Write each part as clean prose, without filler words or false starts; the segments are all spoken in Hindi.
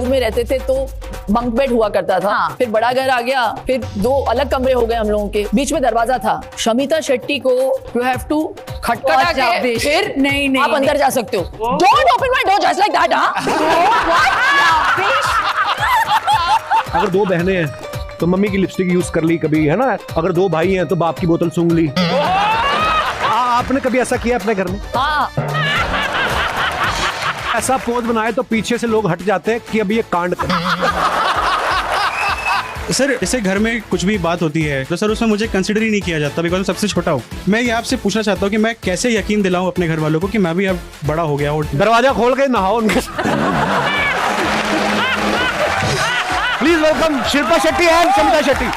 चेंबूर में रहते थे तो बंक बेड हुआ करता था। हाँ। फिर बड़ा घर आ गया, फिर 2 अलग कमरे हो गए हम लोगों के, बीच में दरवाजा था। शमिता शेट्टी को यू हैव टू खटखटा के फिर नहीं आप अंदर जा सकते हो। Don't open my door just like that. अगर 2 बहनें हैं तो मम्मी की लिपस्टिक यूज कर ली कभी, है ना। अगर 2 भाई हैं तो बाप की बोतल सूंघ ली। आपने कभी ऐसा किया अपने घर में? हाँ, ऐसा पोज बनाए तो पीछे से लोग हट जाते हैं कि अभी ये कांड कर। सर जैसे घर में कुछ भी बात होती है तो सर उसमें मुझे कंसिडर ही नहीं किया जाता बिकॉज मैं सबसे छोटा हूँ। मैं ये आपसे पूछना चाहता हूँ कि मैं कैसे यकीन दिलाऊं अपने घर वालों को कि मैं भी अब बड़ा हो गया हूँ। दरवाजा खोल के नहाओ उनके। Please welcome Shilpa Shetty and Shamita Shetty.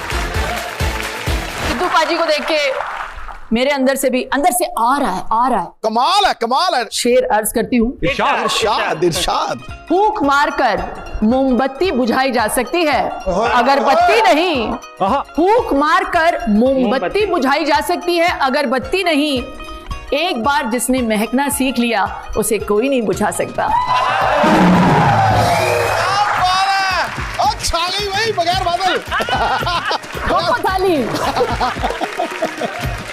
Sidhu paaji को देख के मेरे अंदर से आ रहा है। कमाल है। शेर अर्ज करती हूँ। इरशाद। फूंक मारकर मोमबत्ती बुझाई जा सकती है, अगरबत्ती नहीं। फूंक मारकर मोमबत्ती बुझाई जा सकती है, अगरबत्ती नहीं। एक बार जिसने महकना सीख लिया उसे कोई नहीं बुझा सकता। छा गई भाई बगैर बादल। थाली।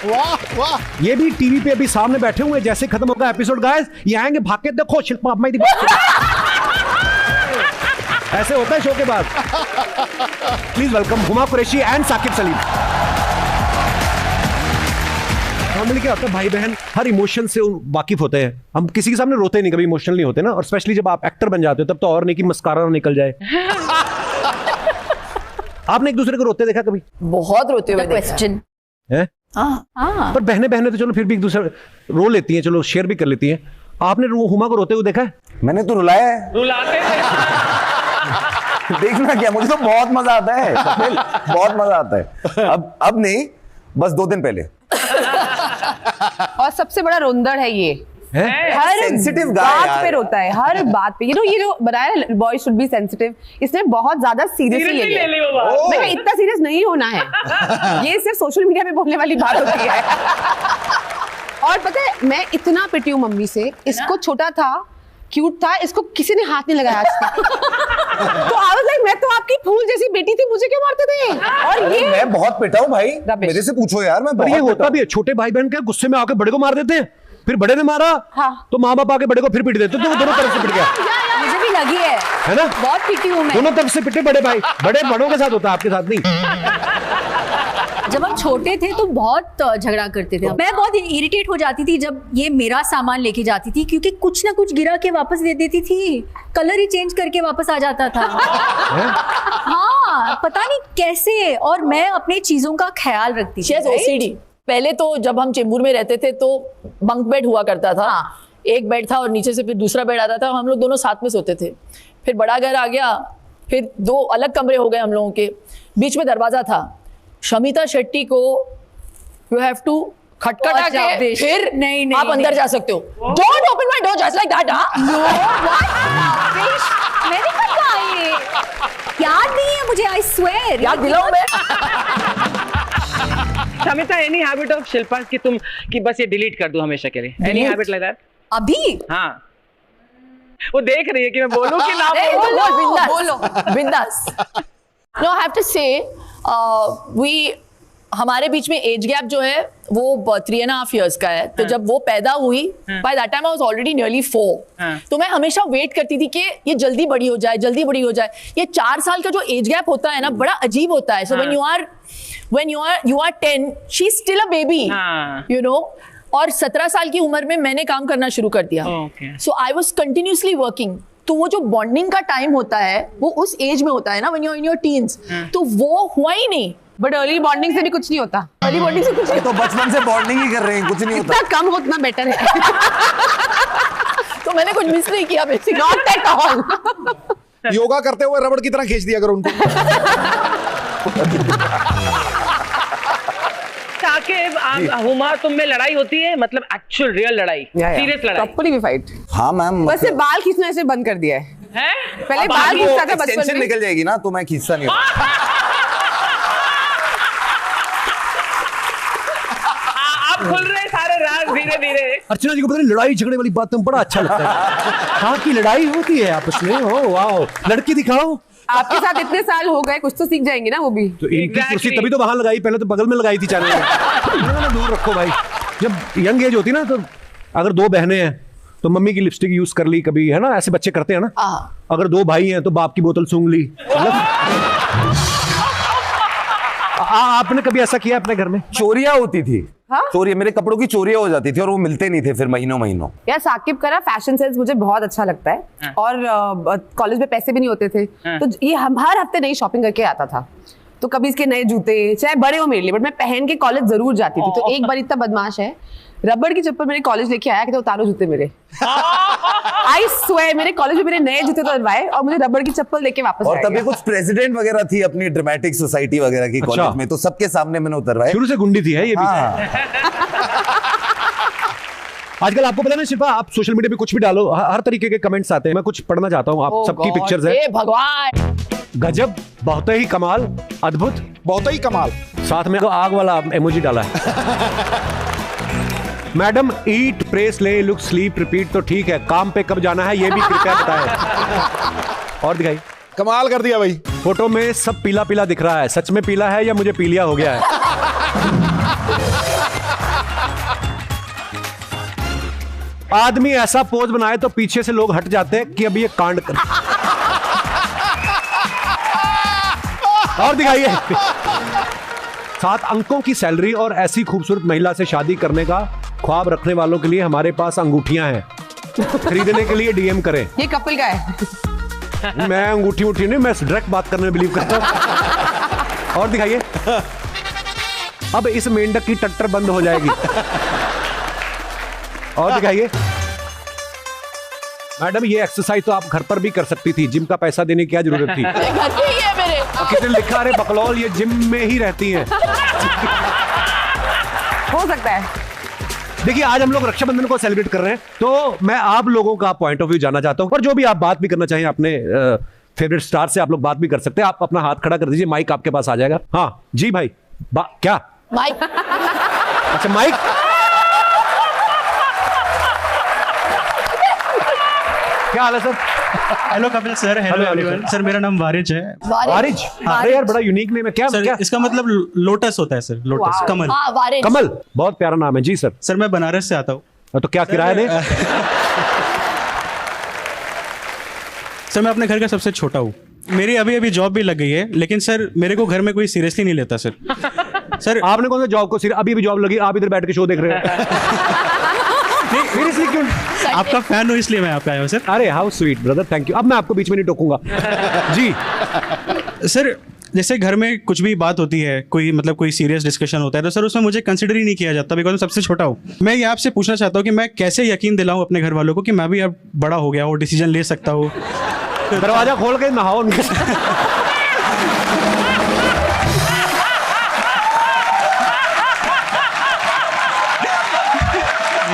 वाह। ये भी टीवी पे अभी सामने बैठे हुए, जैसे खत्म होगा एपिसोड गाइस ये आएंगे भाग के, देखो शिल्पा अम्मा दी। ऐसे होता है शो के बाद। Please welcome Huma Qureshi and Saqib Saleem. Normally क्या होता है, भाई बहन हर इमोशन से वाकिफ होते हैं। हम किसी के सामने रोते नहीं, कभी इमोशनल नहीं होते ना। और स्पेशली जब आप एक्टर बन जाते हो तब तो और नहीं कि मस्कारा ना निकल जाए। आपने एक दूसरे को रोते देखा कभी? बहुत रोते हुए क्वेश्चन है। पर बहनें तो चलो फिर भी एक दूसरे रो लेती हैं, चलो शेयर भी कर लेती हैं। आपने हुमा को रोते हुए देखा है? मैंने तो रुलाया है। रुलाते देखना क्या, मुझे तो बहुत मजा आता है। बहुत मजा आता है। अब नहीं, बस 2 दिन पहले। और सबसे बड़ा रोंदड़ है ये। हर सेंसिटिव बात पे रोता है, हर बात पे। ये जो बनाया बॉय शुड बी सेंसिटिव, इसने बहुत ज्यादा सीरियसली ले लिया। मैं इतना सीरियस नहीं होना है। ये सिर्फ सोशल मीडिया पे बोलने वाली बात होती है। और पता है मैं इतना पिटी हूँ मम्मी से। इसको छोटा था, क्यूट था, इसको किसी ने हाथ नहीं लगाया आज तक। तो आई वाज लाइक मैं तो आपकी फूल जैसी बेटी थी, मुझे क्यों मारते थे? और ये मैं बहुत पिटा हूँ भाई, मेरे से पूछो यार। मैं पर ये होता भी है, छोटे भाई बहन के गुस्से में आके बड़े को मार देते हैं, फिर बड़े ने मारा तो माँ बाप आके बड़े को फिर पीट देते, तो वो दोनों तरफ से पिट गया। मुझे भी लगी है ना, बहुत पीटी हूँ मैं। दोनों तरफ से पिटे बड़े भाई। बड़ों के साथ होता है, आपके साथ नहीं। जब हम छोटे थे तो बहुत झगड़ा करते थे। मैं बहुत इरिटेट हो जाती थी जब ये मेरा सामान लेके जाती थी, क्योंकि कुछ ना कुछ गिरा के वापस दे देती थी, कलर ही चेंज करके वापस आ जाता था। हाँ, पता नहीं कैसे। और मैं अपने चीजों का ख्याल रखती थी। OCD। पहले तो जब हम चेंबूर में रहते थे तो बंक बेड हुआ करता था। एक बेड था और नीचे से फिर दूसरा बेड आता था, हम लोग दोनों साथ में सोते थे। फिर बड़ा घर आ गया, फिर 2 अलग कमरे हो गए हम लोगों के, बीच में दरवाजा था। शमिता शेट्टी को यू हैव टू खटखटा के फिर नहीं आप अंदर जा सकते हो। Don't open my door just like that. मैंने कहा ये याद नहीं है मुझे, आई स्वेयर। याद दिलाऊं मैं? Shamita, any habit of Shilpa कि तुम कि बस ये डिलीट कर दूं हमेशा के लिए? Any habit like that? अभी हाँ, वो देख रही है कि मैं बोलूं कि ना बोलूं। बोलो बिंदास। नो, आई हैव टू से हमारे बीच में एज गैप जो है वो 3.5 years का है। तो जब वो पैदा हुई, by that time I was already nearly 4। तो मैं हमेशा वेट करती थी कि ये जल्दी बड़ी हो जाए, जल्दी बड़ी हो जाए। ये 4 साल का जो एज गैप होता है ना, बड़ा अजीब होता है। सो when you are 10, she's still a baby, you know। और 17 साल की उम्र में मैंने काम करना शुरू कर दिया। सो आई वाज कंटिन्यूसली वर्किंग। तो वो जो बॉन्डिंग का टाइम होता है वो उस एज में होता है ना, when you're in your teens। तो वो हुआ ही नहीं। बट अर्ली बॉन्डिंग से भी कुछ नहीं होता। अर्ली बॉन्डिंग से कुछ नहीं। तो बचपन से बॉन्डिंग ही कर रहे हैं, कुछ नहीं होता। जितना कम हो उतना बेटर है। तो मैंने कुछ मिस नहीं किया basically. Not at all. Yoga करते हुए रबड़ की तरह खींच दिया करो उनको। हुमा, तुम में लड़ाई होती है, मतलब एक्चुअल रियल लड़ाई, सीरियस लड़ाई? प्रॉपर्ली भी फाइट। हाँ मैम, बस ये बाल खींचना ऐसे बंद कर दिया है। पहले बाल खींचता था बचपन में। निकल जाएगी ना तो मैं खींचता नहीं हूँ। आप खुल रहे सारे राज बस धीरे धीरे। अर्चना जी को पता नहीं लड़ाई झगड़े वाली बात में बड़ा अच्छा लगता है। कहाँ की लड़ाई होती है आपस में? ओ वाओ, लड़की दिखाओ। आपके साथ इतने साल हो गए, कुछ तो सीख जाएंगे ना वो भी। तो इनकी Exactly. कुर्सी तभी तो वहां लगाई, पहले तो बगल में लगाई थी चैनल में। दूर रखो भाई। जब यंग एज होती ना, तो अगर दो बहनें हैं तो मम्मी की लिपस्टिक यूज कर ली कभी, है ना, ऐसे बच्चे करते हैं ना। अगर दो भाई हैं तो बाप की बोतल सूंघ ली। आपने कभी ऐसा किया अपने घर में? चोरियां होती थी। हाँ? चोरी, मेरे कपड़ों की चोरियां हो जाती थी और वो मिलते नहीं थे फिर महीनों महीनों। यार साकिब का ना फैशन सेंस मुझे बहुत अच्छा लगता है। और कॉलेज में पैसे भी नहीं होते थे, तो ये हम हर हफ्ते नई शॉपिंग करके आता था। तो कभी इसके नए जूते, चाहे बड़े हो मेरे लिए, बट मैं पहन के कॉलेज जरूर जाती थी। तो एक बार इतना बदमाश है, रबड़ की चप्पल मेरे कॉलेज लेके आया कि तो उतारो जूते मेरे। आई स्वेयर, मेरे कॉलेज में मेरे नए जूते उतरवाए और मुझे रबड़ की चप्पल लेके वापस और आ तभी गया। कुछ प्रेसिडेंट वगैरह थी अपनी ड्रामेटिक सोसाइटी वगैरह की कॉलेज में, तो सबके सामने मैंने उतरवाए। शुरू से गुंडी थी है ये भी। आजकल आपको पता है ना शिल्पा, आप सोशल मीडिया पे कुछ भी डालो, हर तरीके के कमेंट्स आते हैं। मैं कुछ पढ़ना चाहता हूँ, आप सबकी पिक्चर्स है। भगवान, गजब, बहुत ही कमाल, अद्भुत, बहुत ही कमाल। साथ में को आग वाला इमोजी डाला है। मैडम, ईट, प्रेस, ले, लुक, स्लीप, रिपीट तो ठीक है, काम पे कब जाना है ये भी कृपया बताएं। और दिखाई, कमाल कर दिया भाई। फोटो में सब पीला पीला दिख रहा है, सच में पीला है या मुझे पीलिया हो गया है? आदमी ऐसा पोज बनाए तो पीछे से लोग हट जाते हैं कि अब ये कांड कर। और दिखाइए, 7 अंकों की सैलरी और ऐसी खूबसूरत महिला से शादी करने का ख्वाब रखने वालों के लिए हमारे पास अंगूठियां हैं, खरीदने के लिए डीएम करें। ये कपल का है। मैं अंगूठी उठी नहीं, मैं डायरेक्ट बात करने में बिलीव करता हूं। और दिखाइए, अब इस मेंढक की टट्टर बंद हो जाएगी। और दिखाइए, मैडम ये एक्सरसाइज तो आप घर पर भी कर सकती थी, जिम का पैसा देने की क्या जरूरत थी? घर पे ही है मेरे। कितने लिखा रे बकलौल, ये जिम में ही रहती हैं। हो सकता है। देखिए, आज हम लोग रक्षाबंधन को सेलिब्रेट कर रहे हैं, तो मैं आप लोगों का पॉइंट ऑफ व्यू जानना चाहता हूं। और जो भी आप बात भी करना चाहें अपने फेवरेट स्टार से, आप लोग बात भी कर सकते हैं। आप अपना हाथ खड़ा कर दीजिए, माइक आपके पास आ जाएगा। हाँ जी भाई, क्या माइक? अच्छा माइक, क्या हाल है sir? Hello Kapil sir, hello everyone. Sir मेरा नाम वारिज है। वारिज? अरे यार बड़ा यूनिक नेम है। क्या सर क्या? इसका मतलब लोटस होता है सर, लोटस, कमल। हाँ, वारिज। कमल, बहुत प्यारा नाम है जी सर। सर मैं बनारस से आता हूँ। तो क्या किराया दे? सर मैं अपने घर का सबसे छोटा हूँ। मेरी अभी अभी जॉब भी लग गई है, लेकिन सर मेरे को घर में कोई सीरियसली नहीं लेता सर। सर आपने कौन सा जॉब को अभी भी जॉब लगी, आप इधर बैठ के शो देख रहे हो? सीरियसली क्यों? आपका फैन हूँ इसलिए मैं यहाँ पे आया हूँ सर। अरे how sweet brother, thank you. अब मैं आपको बीच में नहीं टोकूंगा जी। सर जैसे घर में कुछ भी बात होती है, कोई मतलब कोई सीरियस डिस्कशन होता है, तो सर उसमें मुझे कंसिडर ही नहीं किया जाता, बिकॉज मैं सबसे छोटा हूँ। मैं ये आपसे पूछना चाहता हूँ कि मैं कैसे यकीन दिलाऊं अपने घर वालों को कि मैं भी अब बड़ा हो गया हूँ, डिसीजन ले सकता हूँ। दरवाजा खोल के नहाओ उनके।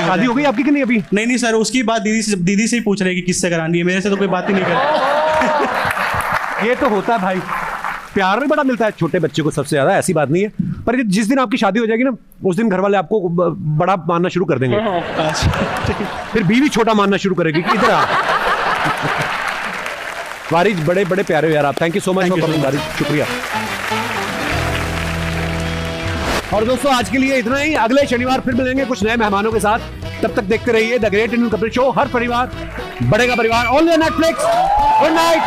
शादी हो गई आपकी कि नहीं अभी? नहीं सर, उसकी बात दीदी से ही पूछ रहे हैं कि किससे करानी है, मेरे से तो कोई बात ही नहीं कर। ये तो होता है भाई, प्यार भी बड़ा मिलता है छोटे बच्चे को सबसे ज्यादा, ऐसी बात नहीं है। पर जिस दिन आपकी शादी हो जाएगी ना, उस दिन घर वाले आपको बड़ा मानना शुरू कर देंगे। फिर बीवी छोटा मानना शुरू करेगी कि इधर आ। वारिज, बड़े बड़े प्यारे हो यार आप। Thank you so much for coming वारिज, शुक्रिया। और दोस्तों आज के लिए इतना ही। अगले शनिवार फिर मिलेंगे कुछ नए मेहमानों के साथ। तब तक देखते रहिए the great Indian Kapil show. हर परिवार बढ़ेगा परिवार, only on Netflix. Good night.